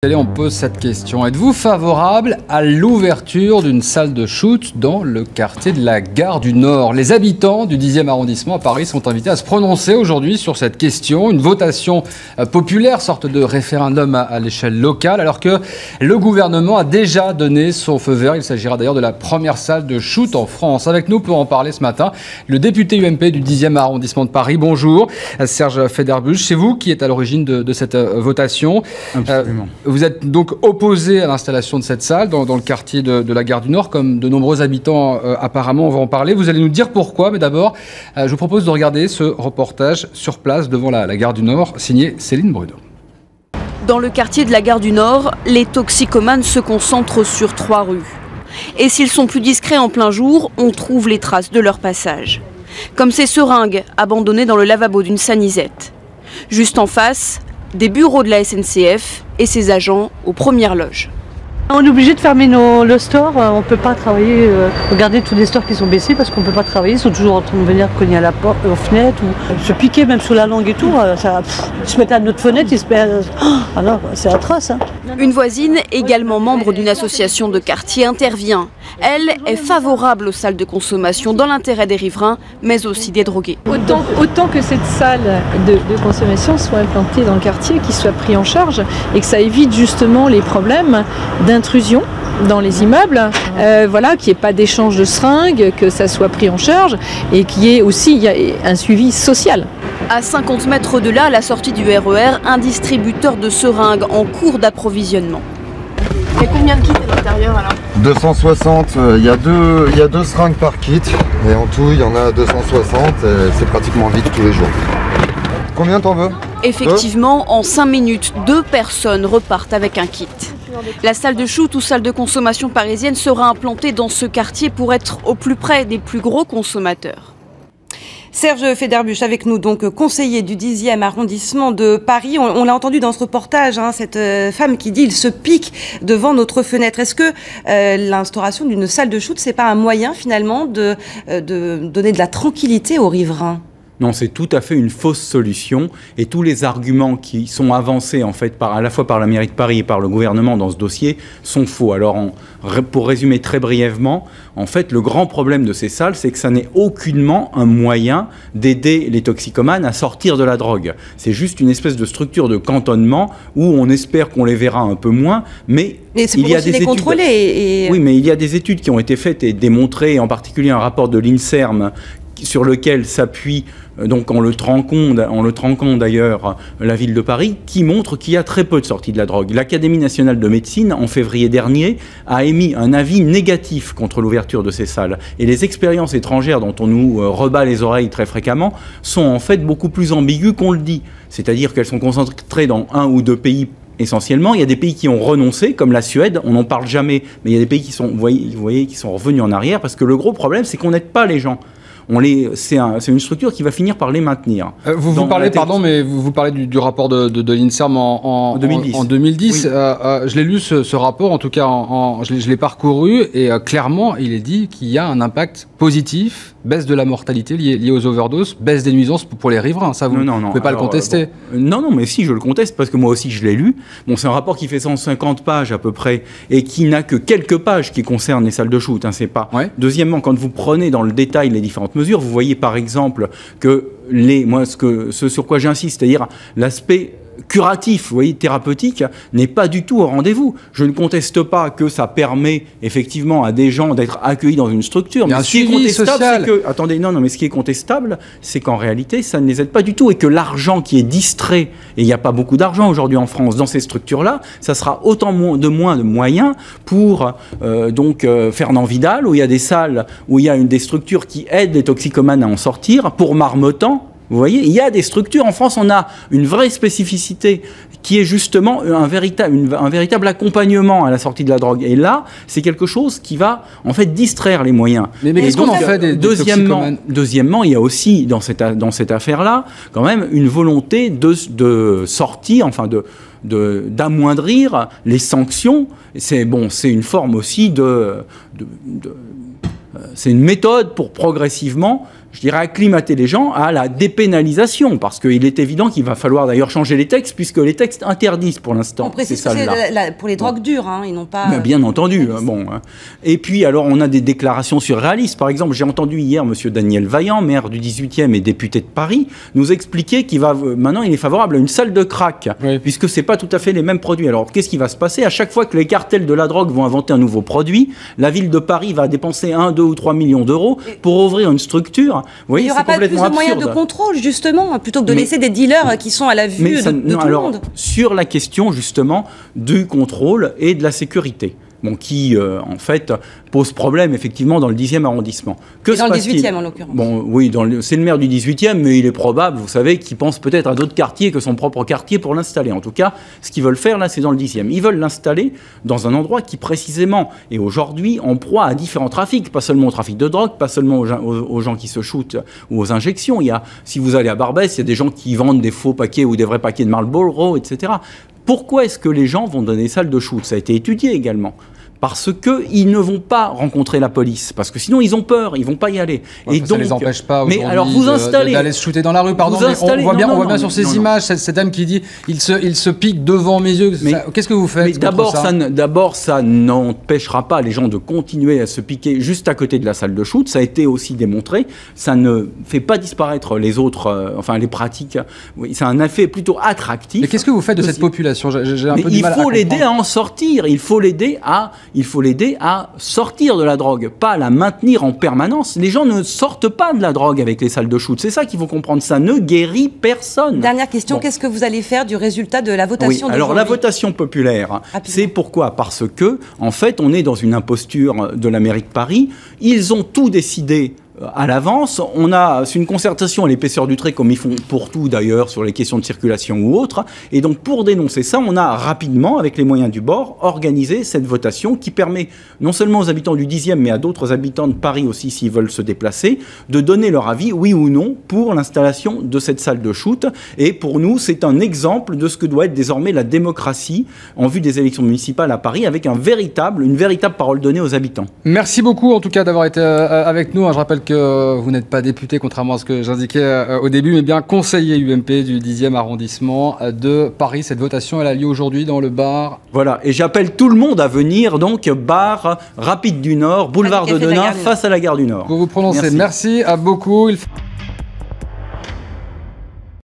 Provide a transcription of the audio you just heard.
Allez, on pose cette question. Êtes-vous favorable à l'ouverture d'une salle de shoot dans le quartier de la Gare du Nord? Les habitants du 10e arrondissement à Paris sont invités à se prononcer aujourd'hui sur cette question. Une votation populaire, sorte de référendum à l'échelle locale, alors que le gouvernement a déjà donné son feu vert. Il s'agira d'ailleurs de la première salle de shoot en France. Avec nous pour en parler ce matin, le député UMP du 10e arrondissement de Paris. Bonjour, Serge Federbusch. C'est vous qui êtes à l'origine de cette votation. Absolument. Vous êtes donc opposé à l'installation de cette salle dans le quartier de la Gare du Nord, comme de nombreux habitants apparemment, on va en parler. Vous allez nous dire pourquoi, mais d'abord, je vous propose de regarder ce reportage sur place devant la Gare du Nord, signé Céline Bruno. Dans le quartier de la Gare du Nord, les toxicomanes se concentrent sur 3 rues. Et s'ils sont plus discrets en plein jour, on trouve les traces de leur passage. Comme ces seringues abandonnées dans le lavabo d'une sanisette. Juste en face, des bureaux de la SNCF et ses agents aux premières loges. On est obligé de fermer le store, on ne peut pas travailler, regarder tous les stores qui sont baissés parce qu'on ne peut pas travailler, ils sont toujours en train de venir cogner à la porte, aux fenêtres, ou se piquer même sous la langue et tout, ils se mettent à notre fenêtre, ils se mettent... alors c'est atroce. Hein. Une voisine, également membre d'une association de quartier, intervient. Elle est favorable aux salles de consommation dans l'intérêt des riverains, mais aussi des drogués. Autant que cette salle de consommation soit implantée dans le quartier, qu'il soit pris en charge et que ça évite justement les problèmes d'intrusion dans les immeubles, voilà, qu'il n'y ait pas d'échange de seringues, que ça soit pris en charge et qu'il y ait aussi un suivi social. À 50 mètres de là, à la sortie du RER, un distributeur de seringues en cours d'approvisionnement. Il y a combien de kits à l'intérieur alors? 260, il y a deux seringues par kit et en tout il y en a 260, c'est pratiquement vide tous les jours. Combien t'en veux? Effectivement, en 5 minutes, 2 personnes repartent avec un kit. La salle de shoot ou salle de consommation parisienne sera implantée dans ce quartier pour être au plus près des plus gros consommateurs. Serge Federbusch avec nous, donc conseiller du 10e arrondissement de Paris. On l'a entendu dans ce reportage, hein, cette femme qui dit « il se pique devant notre fenêtre ». Est-ce que l'instauration d'une salle de shoot, c'est pas un moyen finalement de donner de la tranquillité aux riverains ? Non, c'est tout à fait une fausse solution et tous les arguments qui sont avancés en fait à la fois par la mairie de Paris et par le gouvernement dans ce dossier sont faux. Alors pour résumer très brièvement, en fait le grand problème de ces salles, c'est que ça n'est aucunement un moyen d'aider les toxicomanes à sortir de la drogue. C'est juste une espèce de structure de cantonnement où on espère qu'on les verra un peu moins, mais il y a des études. Oui, mais il y a des études qui ont été faites et démontrées, en particulier un rapport de l'INSERM sur lequel s'appuie donc en le tranquant d'ailleurs la ville de Paris, qui montre qu'il y a très peu de sorties de la drogue. L'Académie nationale de médecine, en février dernier, a émis un avis négatif contre l'ouverture de ces salles. Et les expériences étrangères dont on nous rebat les oreilles très fréquemment sont en fait beaucoup plus ambiguës qu'on le dit. C'est-à-dire qu'elles sont concentrées dans 1 ou 2 pays essentiellement. Il y a des pays qui ont renoncé, comme la Suède, on n'en parle jamais, mais il y a des pays qui sont, vous voyez, qui sont revenus en arrière, parce que le gros problème, c'est qu'on n'aide pas les gens. C'est une structure qui va finir par les maintenir. Vous parlez du rapport de l'INSERM en 2010. En 2010. Oui. Je l'ai lu ce rapport, en tout cas je l'ai parcouru, et clairement il est dit qu'il y a un impact positif, baisse de la mortalité liée aux overdoses, baisse des nuisances pour les riverains. Ça, vous ne pouvez pas le contester. Non, mais si, je le conteste, parce que moi aussi je l'ai lu. Bon, c'est un rapport qui fait 150 pages à peu près, et qui n'a que quelques pages qui concernent les salles de shoot. Hein, c'est pas. Ouais. Deuxièmement, quand vous prenez dans le détail les différentes mesures, vous voyez par exemple que ce sur quoi j'insiste, c'est-à-dire l'aspect curatif, vous voyez, thérapeutique, n'est pas du tout au rendez-vous. Je ne conteste pas que ça permet effectivement à des gens d'être accueillis dans une structure. Mais ce qui est contestable, c'est que... Attendez, non, mais ce qui est contestable, c'est qu'en réalité, ça ne les aide pas du tout et que l'argent qui est distrait, et il n'y a pas beaucoup d'argent aujourd'hui en France dans ces structures-là, ça sera autant de moins de moyens pour Fernand Vidal, où il y a des salles, où il y a des structures qui aident les toxicomanes à en sortir, pour Marmottan. Vous voyez, il y a des structures. En France, on a une vraie spécificité qui est justement un véritable accompagnement à la sortie de la drogue. Et là, c'est quelque chose qui va en fait distraire les moyens. Mais deuxièmement, il y a aussi dans cette affaire-là quand même une volonté de sortir, enfin d'amoindrir les sanctions. C'est une forme aussi c'est une méthode pour progressivement je dirais, acclimater les gens à la dépénalisation, parce qu'il est évident qu'il va falloir d'ailleurs changer les textes, puisque les textes interdisent pour l'instant. On précise que c'est pour les drogues dures, hein, ils n'ont pas... Bien entendu. Bon. Et puis, alors, on a des déclarations surréalistes. Par exemple, j'ai entendu hier M. Daniel Vaillant, maire du 18e et député de Paris, nous expliquer maintenant, il est favorable à une salle de crack, puisque c'est pas tout à fait les mêmes produits. Alors, qu'est-ce qui va se passer? À chaque fois que les cartels de la drogue vont inventer un nouveau produit, la ville de Paris va dépenser 1, 2 ou 3 millions d'euros pour ouvrir une structure. Vous voyez, il n'y aura pas plus de moyens de contrôle, justement, plutôt que de laisser des dealers qui sont à la vue de tout le monde. Sur la question, justement, du contrôle et de la sécurité. Bon, qui, en fait, pose problème, effectivement, dans le 10e arrondissement. Et dans le 18e, en l'occurrence. Bon, oui, c'est le maire du 18e, mais il est probable, vous savez, qu'il pense peut-être à d'autres quartiers que son propre quartier pour l'installer. En tout cas, ce qu'ils veulent faire, là, c'est dans le 10e. Ils veulent l'installer dans un endroit qui, précisément, est aujourd'hui en proie à différents trafics. Pas seulement au trafic de drogue, pas seulement aux gens qui se shootent ou aux injections. Si vous allez à Barbès, il y a des gens qui vendent des faux paquets ou des vrais paquets de Marlboro, etc. Pourquoi est-ce que les gens vont dans des salles de shoot? Ça a été étudié également. Parce qu'ils ne vont pas rencontrer la police, parce que sinon ils ont peur, ils vont pas y aller. Et donc, ça ne les empêche pas d'aller se shooter dans la rue. Pardon, on voit bien sur ces images cette dame qui dit il se pique devant mes yeux. Qu'est-ce que vous faites? D'abord, ça n'empêchera pas les gens de continuer à se piquer juste à côté de la salle de shoot. Ça a été aussi démontré. Ça ne fait pas disparaître les autres, les pratiques. Oui, c'est un effet plutôt attractif. Mais qu'est-ce que vous faites de cette population? J'ai un peu du mal à comprendre. Il faut l'aider à en sortir. Il faut l'aider à sortir de la drogue, pas à la maintenir en permanence. Les gens ne sortent pas de la drogue avec les salles de shoot. C'est ça qu'il faut comprendre. Ça ne guérit personne. Dernière question, qu'est-ce que vous allez faire du résultat de la votation d'aujourd'hui? Alors la votation populaire, c'est pourquoi? Parce que, en fait, on est dans une imposture de la mairie de Paris. Ils ont tout décidé à l'avance. C'est une concertation à l'épaisseur du trait, comme ils font pour tout d'ailleurs, sur les questions de circulation ou autres. Et donc, pour dénoncer ça, on a rapidement, avec les moyens du bord, organisé cette votation qui permet non seulement aux habitants du 10e, mais à d'autres habitants de Paris aussi, s'ils veulent se déplacer, de donner leur avis, oui ou non, pour l'installation de cette salle de shoot. Et pour nous, c'est un exemple de ce que doit être désormais la démocratie en vue des élections municipales à Paris, avec une véritable parole donnée aux habitants. Merci beaucoup, en tout cas, d'avoir été avec nous. Je rappelle que vous n'êtes pas député, contrairement à ce que j'indiquais au début, mais bien conseiller UMP du 10e arrondissement de Paris. Cette votation, elle a lieu aujourd'hui dans le bar. Voilà, et j'appelle tout le monde à venir, donc bar Rapide du Nord, boulevard de Denain, face à la gare du Nord. Vous vous prononcez. Merci à beaucoup.